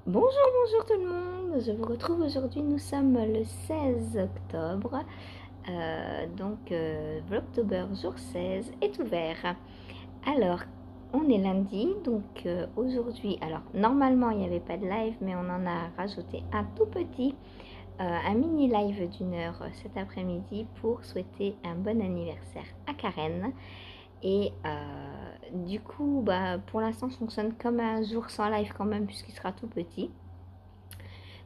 Bonjour tout le monde, je vous retrouve aujourd'hui, nous sommes le 16 octobre, Vlogtober jour 16 est ouvert. Alors, on est lundi, donc aujourd'hui, alors normalement il n'y avait pas de live, mais on en a rajouté un tout petit, un mini live d'une heure cet après-midi pour souhaiter un bon anniversaire à Karen. Et du coup, pour l'instant, je fonctionne comme un jour sans live quand même, puisqu'il sera tout petit.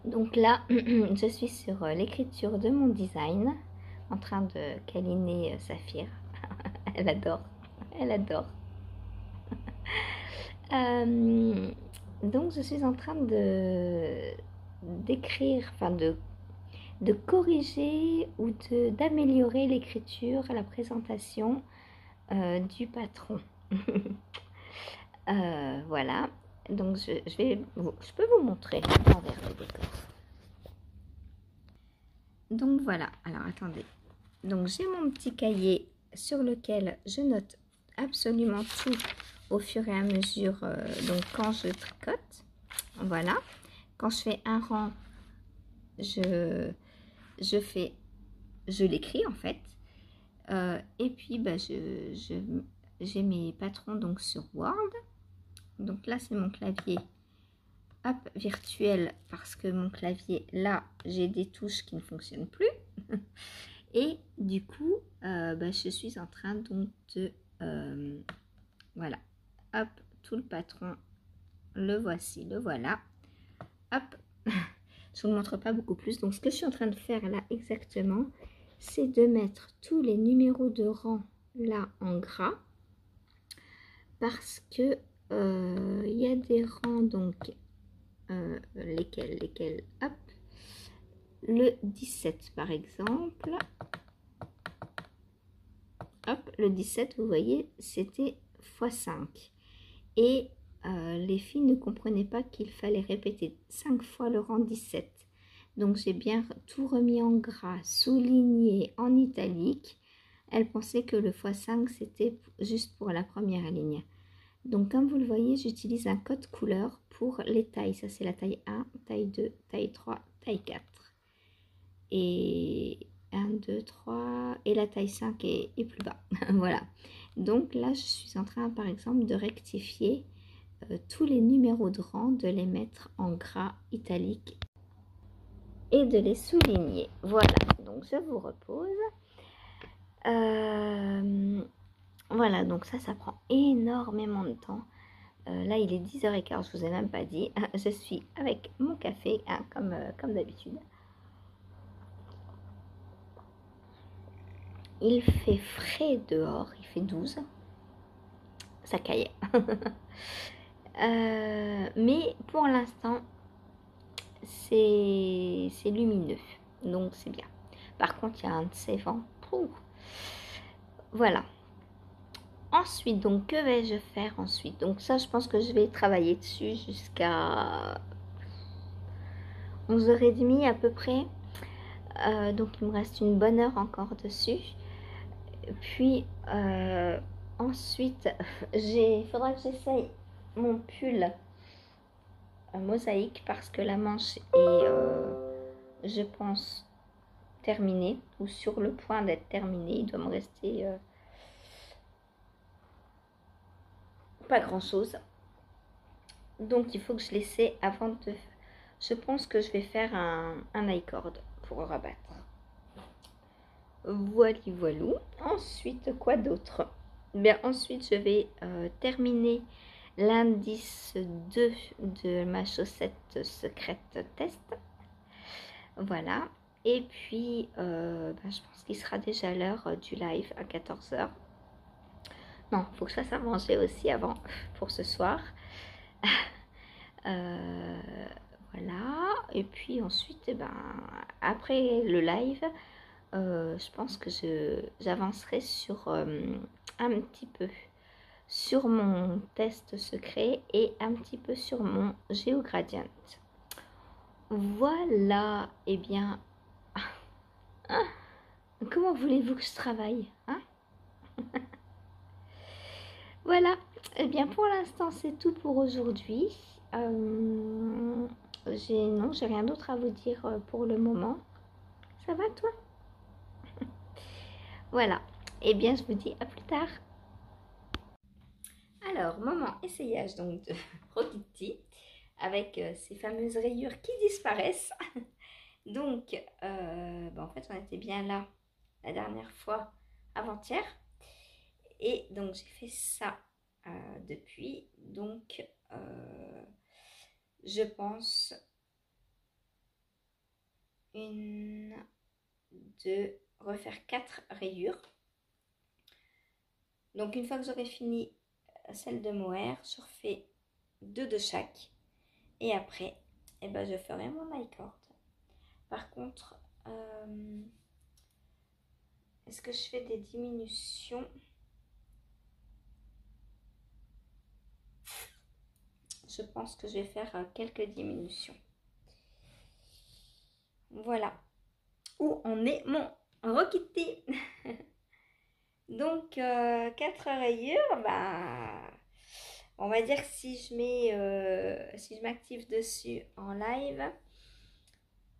Donc là, je suis sur l'écriture de mon design, en train de câliner Saphir. Elle adore, elle adore. Euh, donc je suis en train d'écrire, enfin de corriger ou d'améliorer l'écriture, la présentation du patron. Voilà, donc je peux vous montrer l'envers du décor. Donc voilà, alors attendez. Donc j'ai mon petit cahier sur lequel je note absolument tout au fur et à mesure, donc quand je tricote. Voilà, quand je fais un rang, je l'écris en fait. Et puis j'ai mes patrons donc sur Word. Donc là c'est mon clavier hop, virtuel, parce que mon clavier là j'ai des touches qui ne fonctionnent plus. Et du coup, je suis en train donc de, voilà, hop, tout le patron, le voici, le voilà, hop, je vous le montre pas beaucoup plus. Donc ce que je suis en train de faire là exactement, c'est de mettre tous les numéros de rang là en gras, parce que il y a des rangs donc, lesquels, hop, le 17 par exemple. Hop, le 17, vous voyez, c'était x5. Et les filles ne comprenaient pas qu'il fallait répéter 5 fois le rang 17. Donc j'ai bien tout remis en gras, souligné en italique. Elles pensaient que le x5 c'était juste pour la première ligne. Donc comme vous le voyez, j'utilise un code couleur pour les tailles. Ça c'est la taille 1, taille 2, taille 3, taille 4. Et 1, 2, 3, et la taille 5 est plus bas. Voilà. Donc là, je suis en train, par exemple, de rectifier tous les numéros de rang, de les mettre en gras italique et de les souligner. Voilà. Donc, je vous repose. Voilà. Donc ça prend énormément de temps. Là, il est 10h15, je vous ai même pas dit. Je suis avec mon café, hein, comme d'habitude. Il fait frais dehors, il fait 12. Ça caille. Mais pour l'instant, c'est lumineux. Donc c'est bien. Par contre, il y a un de ces vents. Voilà. Ensuite, donc, que vais-je faire ensuite? Donc ça, je pense que je vais travailler dessus jusqu'à 11h30 à peu près. Donc il me reste une bonne heure encore dessus. Puis ensuite, il faudra que j'essaye mon pull mosaïque, parce que la manche est, je pense, terminée ou sur le point d'être terminée. Il doit me rester pas grand chose. Donc il faut que je l'essaie avant de... Je pense que je vais faire un i-cord pour rabattre. Voilou. Ensuite, quoi d'autre? Bien, ensuite, je vais terminer l'indice 2 de ma chaussette secrète test. Voilà. Et puis, je pense qu'il sera déjà l'heure du live à 14h. Non, il faut que je fasse à manger aussi avant, pour ce soir. Voilà. Et puis ensuite, après le live, je pense que j'avancerai sur un petit peu sur mon test secret et un petit peu sur mon GeoGradient. Voilà. Et bien, comment voulez-vous que je travaille, hein? Voilà. Et bien, pour l'instant, c'est tout pour aujourd'hui. non, j'ai rien d'autre à vous dire pour le moment. Ça va toi? Voilà. Eh bien, je vous dis à plus tard. Alors, moment essayage donc de Rokiti avec ces fameuses rayures qui disparaissent. Donc, en fait, on était bien là la dernière fois, avant-hier. Et donc, j'ai fait ça depuis. Donc, je pense de refaire 4 rayures. Donc, une fois que j'aurai fini celle de mohair, je refais 2 de chaque. Et après, je ferai mon mi-cord. Par contre, est-ce que je fais des diminutions? Je pense que je vais faire quelques diminutions. Voilà. Où en est mon Rokiti? Donc, 4 rayures, on va dire que si je m'active dessus en live,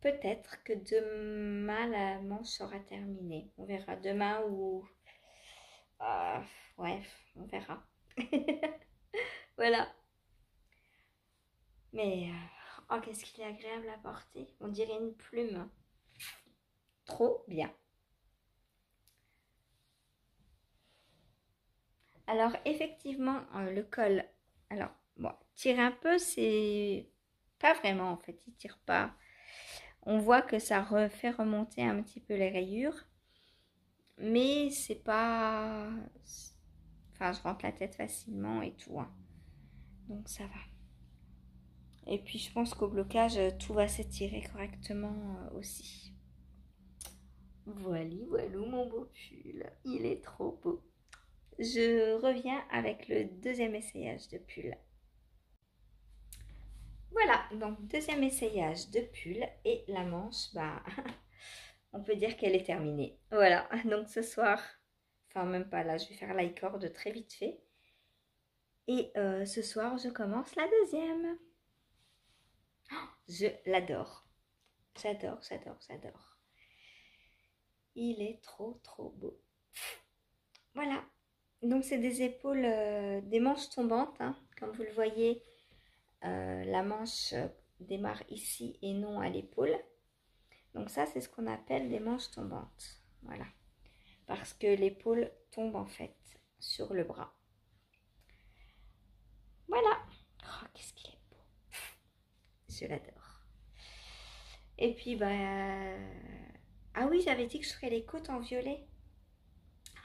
peut-être que demain la manche sera terminée. On verra demain ou... ouais, on verra. Voilà. Mais, oh, qu'est-ce qu'il est agréable à porter. On dirait une plume. Trop bien. Alors, effectivement, le col, alors, bon, tire un peu, c'est pas vraiment en fait, il tire pas. On voit que ça fait remonter un petit peu les rayures, mais c'est pas... Enfin, je rentre la tête facilement et tout, hein. Donc ça va. Et puis, je pense qu'au blocage, tout va s'étirer correctement aussi. Voilà, voilà mon beau pull. Il est trop beau. Je reviens avec le deuxième essayage de pull. Voilà, donc deuxième essayage de pull et la manche, on peut dire qu'elle est terminée. Voilà, donc ce soir, enfin même pas là, je vais faire l'i-cord très vite fait. Et ce soir, je commence la deuxième. Oh, je l'adore. J'adore, j'adore, j'adore. Il est trop, trop beau. Voilà, donc c'est des épaules, des manches tombantes, hein. Comme vous le voyez, la manche démarre ici et non à l'épaule. Donc ça, c'est ce qu'on appelle des manches tombantes. Voilà. Parce que l'épaule tombe en fait sur le bras. Voilà. Oh, qu'est-ce qu'il est beau. Je l'adore. Et puis, ah oui, j'avais dit que je ferais les côtes en violet.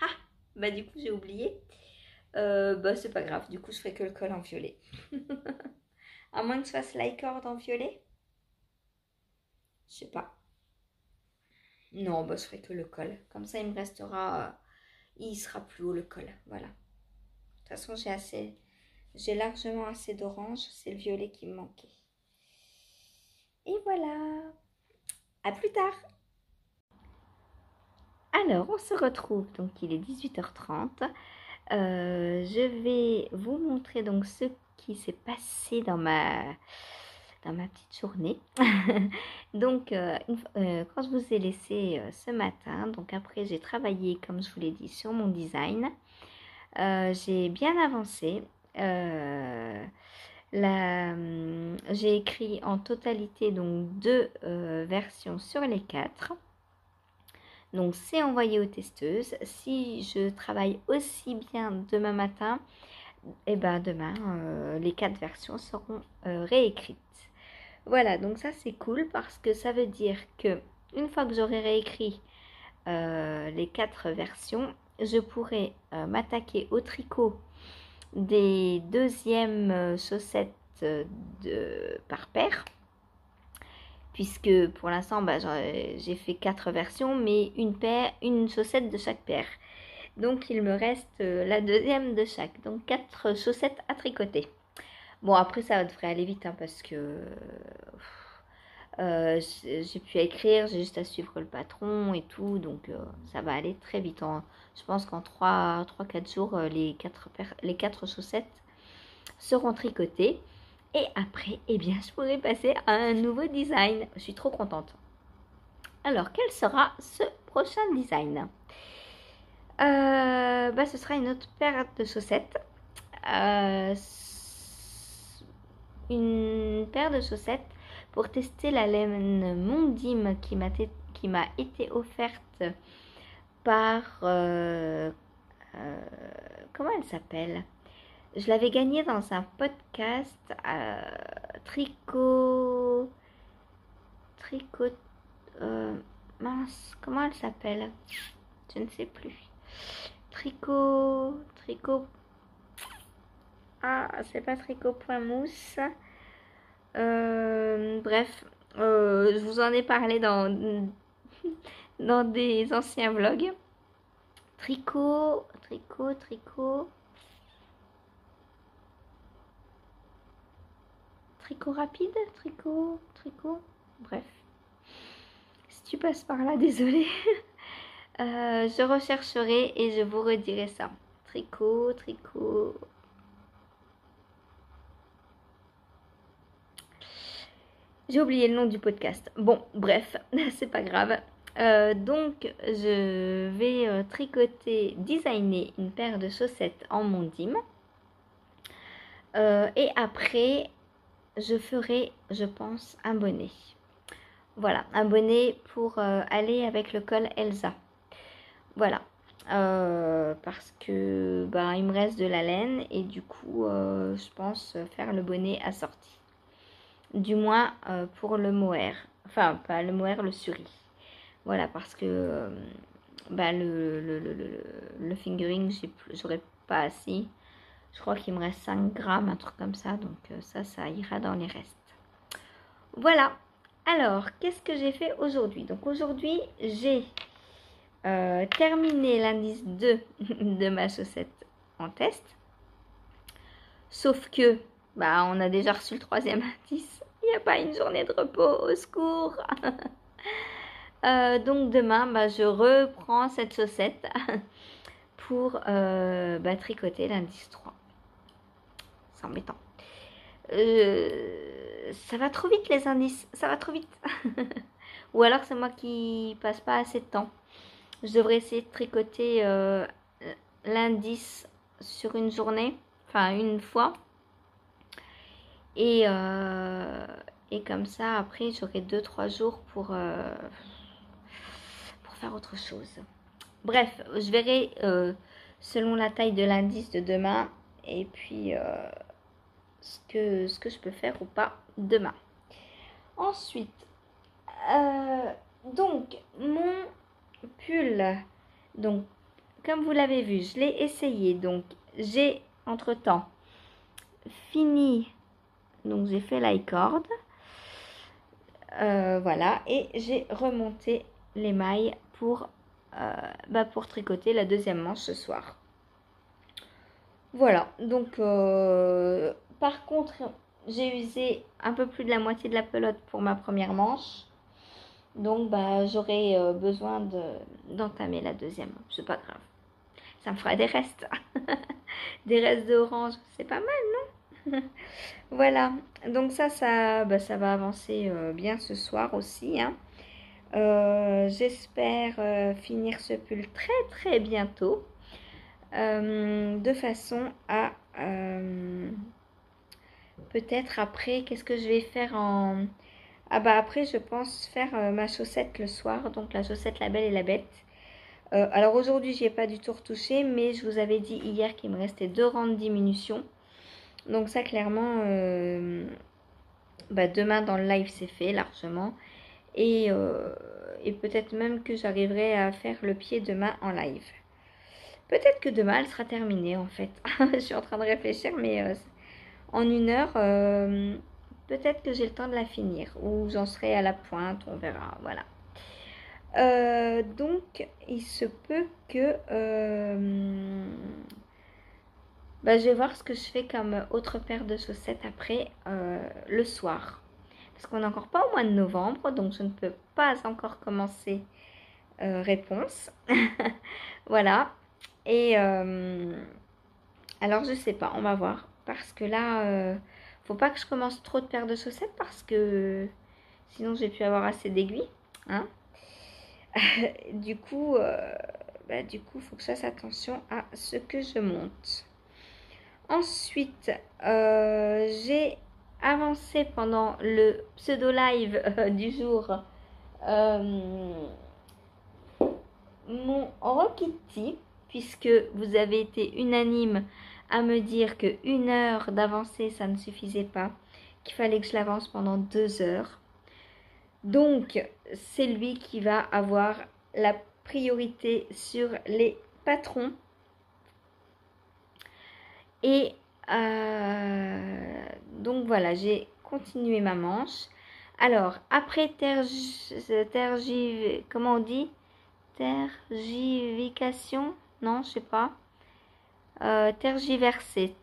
Ah, du coup, j'ai oublié. C'est pas grave. Du coup, je ferai que le col en violet. À moins que je fasse l'i-cord en violet. Je sais pas. Non, je ferai que le col. Comme ça, il me restera... il sera plus haut le col. Voilà. De toute façon, j'ai largement assez d'orange. C'est le violet qui me manquait. Et voilà. À plus tard. Alors, on se retrouve. Donc, il est 18h30. Je vais vous montrer donc ce qui s'est passé dans ma petite journée. Donc, quand je vous ai laissé ce matin, donc après j'ai travaillé, comme je vous l'ai dit, sur mon design. J'ai bien avancé. J'ai écrit en totalité donc 2 versions sur les 4. Donc c'est envoyé aux testeuses. Si je travaille aussi bien demain matin, et demain les 4 versions seront réécrites. Voilà, donc ça c'est cool parce que ça veut dire que une fois que j'aurai réécrit les 4 versions, je pourrai m'attaquer au tricot des deuxièmes chaussettes par paire, puisque pour l'instant j'ai fait 4 versions, mais une chaussette de chaque paire. Donc il me reste la deuxième de chaque, donc 4 chaussettes à tricoter. Bon, après ça devrait aller vite, hein, parce que j'ai pu écrire, j'ai juste à suivre le patron et tout, donc ça va aller très vite. Je pense qu'en 3-4 jours, les 4 chaussettes seront tricotées. Et après, eh bien, je pourrai passer à un nouveau design. Je suis trop contente. Alors, quel sera ce prochain design? Ce sera une autre paire de chaussettes. Une paire de chaussettes pour tester la laine Mondim qui m'a été offerte par... comment elle s'appelle? Je l'avais gagnée dans un podcast tricot... Tricot... mince, comment elle s'appelle? Je ne sais plus. Tricot... Ah, c'est pas tricot.mousse. Bref, je vous en ai parlé dans des anciens vlogs. Tricot. Tricot rapide, tricot. Bref, si tu passes par là, désolé. Je rechercherai et je vous redirai ça. Tricot. J'ai oublié le nom du podcast. Bon, bref, c'est pas grave. Donc, je vais designer une paire de chaussettes en Mondim. Et après, je ferai, je pense, un bonnet. Voilà, un bonnet pour aller avec le col Elsa. Voilà. Parce que il me reste de la laine et du coup, je pense faire le bonnet assorti. Du moins pour le mohair. Enfin, pas le mohair, le suri. Voilà, parce que le fingering, j'aurais pas assez. Je crois qu'il me reste 5 grammes, un truc comme ça. Donc ça ira dans les restes. Voilà. Alors, qu'est-ce que j'ai fait aujourd'hui? Donc aujourd'hui, j'ai terminé l'indice 2 de ma chaussette en test. Sauf que, on a déjà reçu le 3e indice. Il n'y a pas une journée de repos, au secours. Donc demain, je reprends cette chaussette pour tricoter l'indice 3. C'est embêtant. Ça va trop vite les indices, ça va trop vite. Ou alors c'est moi qui passe pas assez de temps. Je devrais essayer de tricoter l'indice sur une journée, enfin une fois. Et comme ça, après, j'aurai 2-3 jours pour faire autre chose. Bref, je verrai selon la taille de l'indice de demain et puis ce que je peux faire ou pas demain. Ensuite, donc, mon pull, donc, comme vous l'avez vu, je l'ai essayé. Donc, j'ai entre-temps fini. Donc, j'ai fait l'i-cord. Voilà. Et j'ai remonté les mailles pour tricoter la deuxième manche ce soir. Voilà. Donc, par contre, j'ai usé un peu plus de la moitié de la pelote pour ma première manche. Donc, j'aurai besoin d'entamer la deuxième. C'est pas grave. Ça me fera des restes. Des restes d'orange. C'est pas mal, non? Voilà. Donc, ça va avancer bien ce soir aussi. Hein. J'espère finir ce pull très, très bientôt. De façon à... peut-être après, qu'est-ce que je vais faire en... après, je pense faire ma chaussette le soir. Donc, la chaussette La Belle et la Bête. Alors, aujourd'hui, j'y ai pas du tout retouché. Mais je vous avais dit hier qu'il me restait 2 rangs de diminution. Donc, ça, clairement... demain, dans le live, c'est fait largement. Et peut-être même que j'arriverai à faire le pied demain en live. Peut-être que demain, elle sera terminée, en fait. Je suis en train de réfléchir, mais... en 1 heure, peut-être que j'ai le temps de la finir. Ou j'en serai à la pointe, on verra. Voilà. Donc, il se peut que... je vais voir ce que je fais comme autre paire de chaussettes après le soir. Parce qu'on n'est encore pas au mois de novembre, donc je ne peux pas encore commencer réponse. Voilà. Et alors, je sais pas, on va voir. Parce que là, Faut pas que je commence trop de paires de chaussettes parce que sinon j'ai pu avoir assez d'aiguilles. Hein. du coup, faut que je fasse attention à ce que je monte. Ensuite, j'ai avancé pendant le pseudo live du jour mon Rokiti, puisque vous avez été unanime à me dire que 1 heure d'avancée ça ne suffisait pas, qu'il fallait que je l'avance pendant 2 heures. Donc c'est lui qui va avoir la priorité sur les patrons. Et donc voilà, j'ai continué ma manche. Alors après comment on dit, tergivication, non, je sais pas. Tergiversé,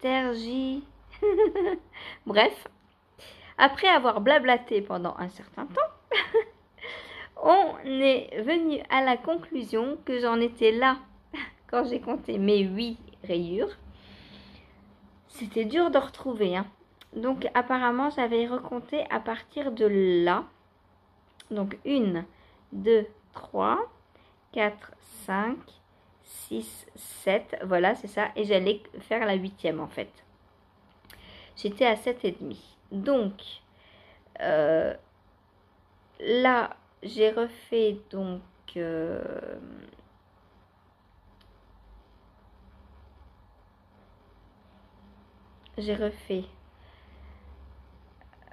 bref, après avoir blablaté pendant un certain temps, on est venu à la conclusion que j'en étais là quand j'ai compté mes 8 rayures. C'était dur de retrouver, hein. Donc apparemment j'avais recompté à partir de là. Donc 1, 2, 3, 4, 5, 6, 7. Voilà, c'est ça. Et j'allais faire la 8e en fait. J'étais à 7,5. Donc là, j'ai refait donc... j'ai refait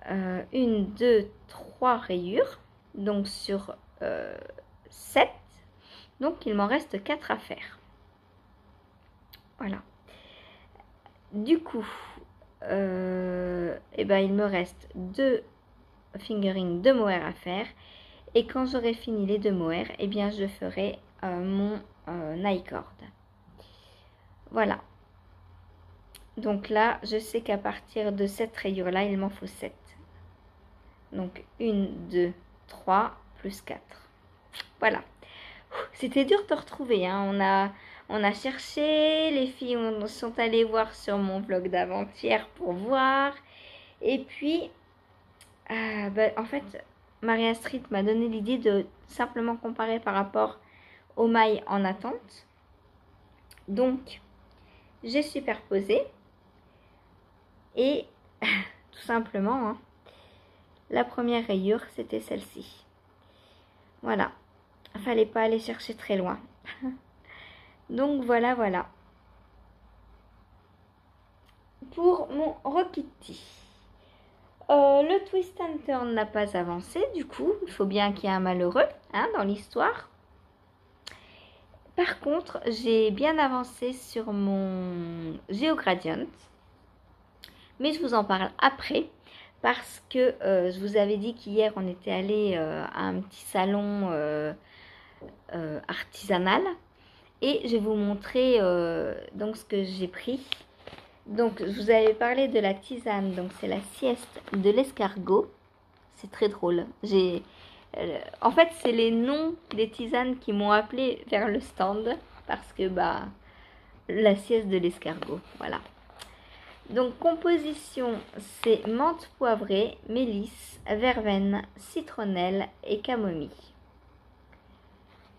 1, 2, 3 rayures, donc sur 7, donc il m'en reste 4 à faire. Voilà. Du coup, il me reste 2 fingering de mohair à faire, et quand j'aurai fini les 2 mohair, je ferai mon I-cord. Voilà. Donc là, je sais qu'à partir de cette rayure-là, il m'en faut 7. Donc 1, 2, 3, plus 4. Voilà. C'était dur de retrouver. Hein. On a cherché. Les filles sont allées voir sur mon vlog d'avant-hier pour voir. Et puis, en fait, Marie-Astrid m'a donné l'idée de simplement comparer par rapport aux mailles en attente. Donc, j'ai superposé. Et tout simplement, hein, la première rayure, c'était celle-ci. Voilà. Fallait pas aller chercher très loin. Donc voilà. Pour mon Rokiti. Le twist and turn n'a pas avancé. Du coup, il faut bien qu'il y ait un malheureux dans l'histoire. Par contre, j'ai bien avancé sur mon Geogradient. Mais je vous en parle après. Parce que je vous avais dit qu'hier, on était allé à un petit salon artisanal. Et je vais vous montrer donc ce que j'ai pris. Donc, je vous avais parlé de la tisane. Donc, c'est la sieste de l'escargot. C'est très drôle. En fait, c'est les noms des tisanes qui m'ont appelé vers le stand. Parce que, la sieste de l'escargot. Voilà. Donc, composition, c'est menthe poivrée, mélisse, verveine, citronnelle et camomille.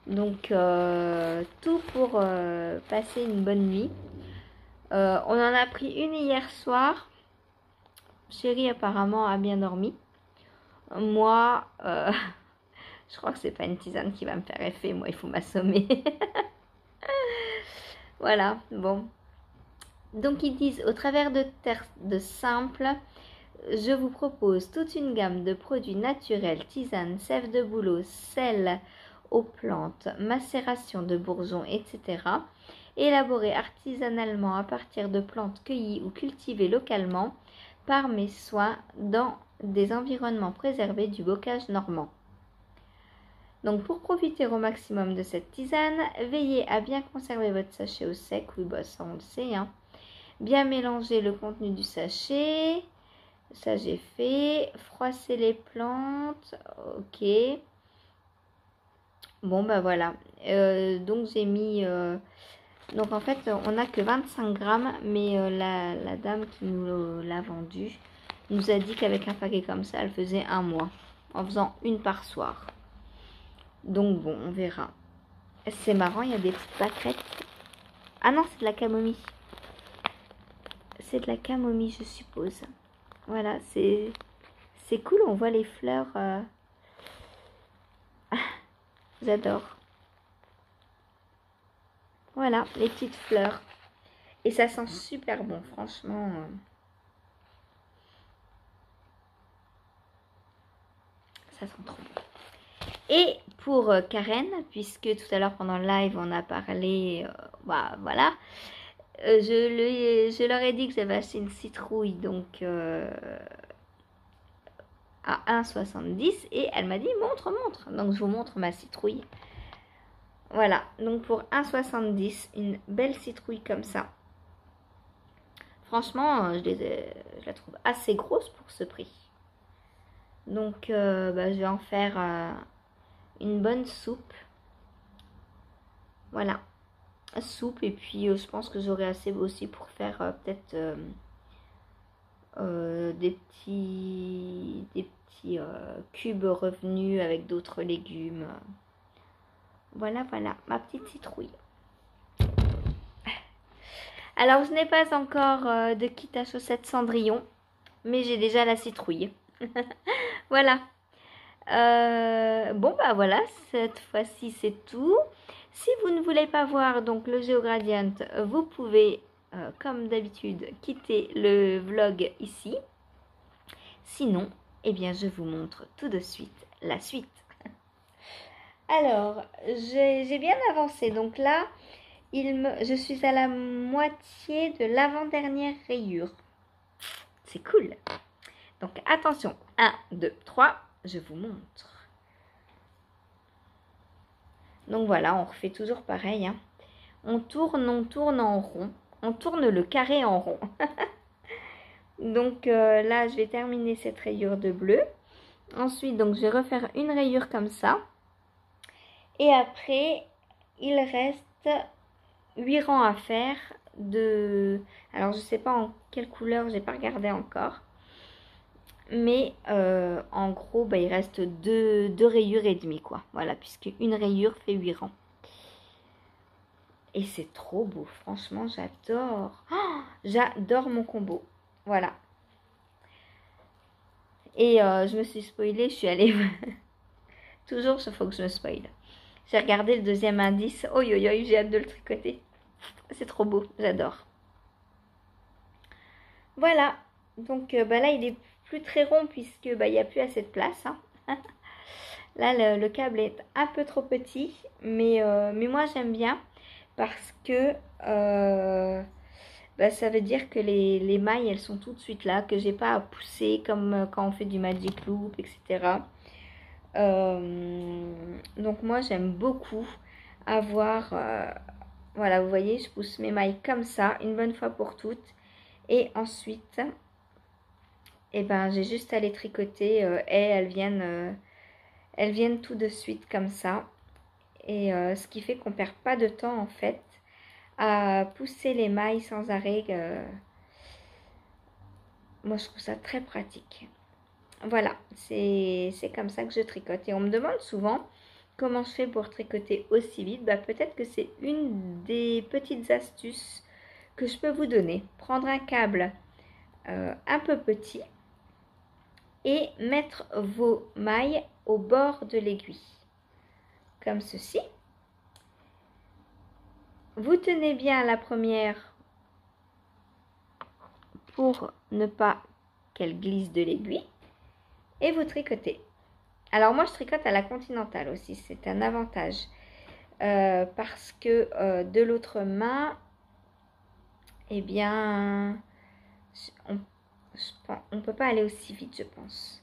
Donc, tout pour passer une bonne nuit. On en a pris une hier soir. Chérie, apparemment, a bien dormi. Moi, je crois que c'est pas une tisane qui va me faire effet. Moi, il faut m'assommer. Voilà, bon. Donc, ils disent, au travers de simples, je vous propose toute une gamme de produits naturels, tisanes, sève de bouleau, sel aux plantes, macération de bourgeons, etc. Élaborés artisanalement à partir de plantes cueillies ou cultivées localement par mes soins dans des environnements préservés du bocage normand. Donc pour profiter au maximum de cette tisane, veillez à bien conserver votre sachet au sec. Oui, ça on le sait. Hein. Bien mélanger le contenu du sachet. Ça j'ai fait. Froisser les plantes. Ok. Bon voilà. Donc j'ai mis... donc en fait on n'a que 25 grammes. Mais la dame qui nous l'a vendu nous a dit qu'avec un paquet comme ça, elle faisait un mois, en faisant une par soir. Donc bon, on verra. C'est marrant, il y a des petites pâquerettes. Ah non, c'est de la camomille. C'est de la camomille, je suppose. Voilà, c'est cool, on voit les fleurs. J'adore. Voilà, les petites fleurs. Et ça sent super bon, franchement. Ça sent trop bon. Et pour Karen, puisque tout à l'heure pendant le live, on a parlé, bah voilà, je leur ai dit que j'avais acheté une citrouille, donc à 1,70 et elle m'a dit montre. Donc je vous montre ma citrouille. Voilà, donc pour 1,70, une belle citrouille comme ça. Franchement, je la trouve assez grosse pour ce prix. Donc bah, je vais en faire une bonne soupe. Voilà, soupe et puis je pense que j'aurai assez aussi pour faire peut-être des petits cubes revenus avec d'autres légumes. Voilà, ma petite citrouille. Alors, je n'ai pas encore de kit à chaussettes Cendrillon, mais j'ai déjà la citrouille. Voilà. Bon, bah voilà, cette fois-ci, c'est tout. Si vous ne voulez pas voir donc le GeoGradient, vous pouvez, comme d'habitude, quitter le vlog ici. Sinon, eh bien, je vous montre tout de suite la suite. Alors, j'ai bien avancé. Donc là, je suis à la moitié de l'avant-dernière rayure. C'est cool. Donc attention, 1, 2, 3, je vous montre. Donc voilà, on refait toujours pareil. Hein. On tourne en rond. On tourne le carré en rond. Donc là, je vais terminer cette rayure de bleu. Ensuite, donc je vais refaire une rayure comme ça. Et après, il reste 8 rangs à faire alors je sais pas en quelle couleur, j'ai pas regardé encore. Mais en gros, bah, il reste deux rayures et demie, quoi. Voilà, puisque une rayure fait 8 rangs. Et c'est trop beau, franchement, j'adore. Oh, j'adore mon combo. Voilà. Et je me suis spoilée, je suis allée... Toujours, il faut que je me spoile. J'ai regardé le deuxième indice. Oh yo yo, j'ai hâte de le tricoter. C'est trop beau, j'adore. Voilà. Donc bah là, il est plus très rond puisque bah, il n'y a plus assez de place. Hein. Là, le câble est un peu trop petit. Mais moi, j'aime bien parce que bah, ça veut dire que les mailles, elles sont tout de suite là. Que j'ai pas à pousser comme quand on fait du Magic Loop, etc. Donc moi j'aime beaucoup avoir voilà, vous voyez, je pousse mes mailles comme ça une bonne fois pour toutes et ensuite et ben j'ai juste à les tricoter et elles viennent tout de suite comme ça et ce qui fait qu'on perd pas de temps en fait à pousser les mailles sans arrêt. Moi je trouve ça très pratique. Voilà, c'est comme ça que je tricote. Et on me demande souvent comment je fais pour tricoter aussi vite. Bah, peut-être que c'est une des petites astuces que je peux vous donner. Prendre un câble un peu petit et mettre vos mailles au bord de l'aiguille. Comme ceci. Vous tenez bien la première pour ne pas qu'elle glisse de l'aiguille. Et vous tricotez. Alors moi je tricote à la continentale aussi, c'est un avantage. Parce que de l'autre main, eh bien, on ne peut pas aller aussi vite, je pense.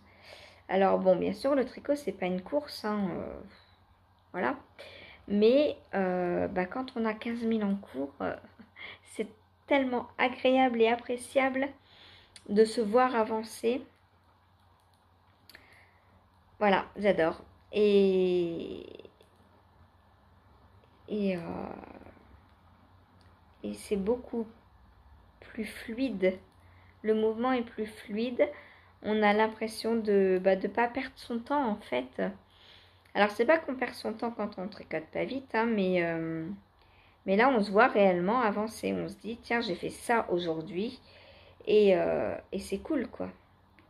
Alors bon, bien sûr, le tricot, c'est pas une course, hein, voilà. Mais bah, quand on a 15 000 en cours, c'est tellement agréable et appréciable de se voir avancer. Voilà, j'adore. Et c'est beaucoup plus fluide. Le mouvement est plus fluide. on a l'impression de pas perdre son temps en fait. Alors c'est pas qu'on perd son temps quand on tricote pas vite, hein, mais là on se voit réellement avancer. On se dit tiens j'ai fait ça aujourd'hui et c'est cool quoi.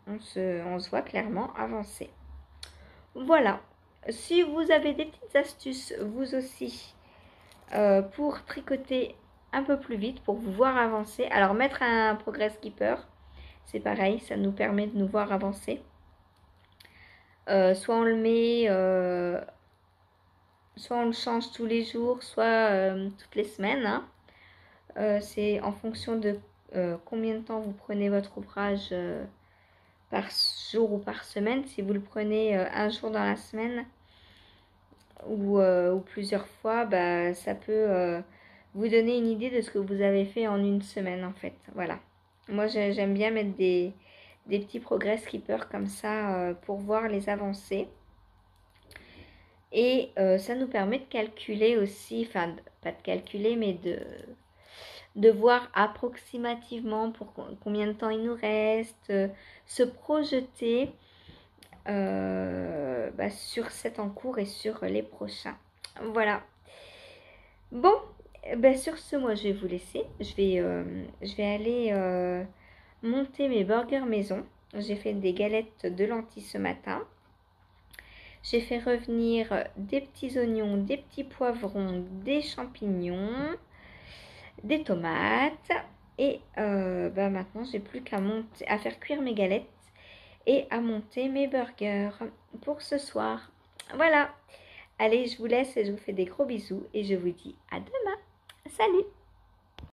On se voit clairement avancer. Voilà. Si vous avez des petites astuces vous aussi pour tricoter un peu plus vite, pour vous voir avancer. Alors mettre un progress keeper, c'est pareil, ça nous permet de nous voir avancer. Soit on le met, soit on le change tous les jours, soit toutes les semaines. Hein. C'est en fonction de combien de temps vous prenez votre ouvrage par jour ou par semaine. Si vous le prenez un jour dans la semaine ou plusieurs fois, bah, ça peut vous donner une idée de ce que vous avez fait en une semaine en fait. Voilà. Moi j'aime bien mettre des petits progress keepers comme ça pour voir les avancées. Et ça nous permet de calculer aussi, enfin pas de calculer mais de voir approximativement pour combien de temps il nous reste, se projeter sur cet en cours et sur les prochains. Voilà. Bon, sur ce, moi je vais vous laisser. Je vais aller monter mes burgers maison. J'ai fait des galettes de lentilles ce matin. J'ai fait revenir des petits oignons, des petits poivrons, des champignons, des tomates. Et maintenant, j'ai plus qu'à faire cuire mes galettes et à monter mes burgers pour ce soir. Voilà. Allez, je vous laisse et je vous fais des gros bisous et je vous dis à demain. Salut!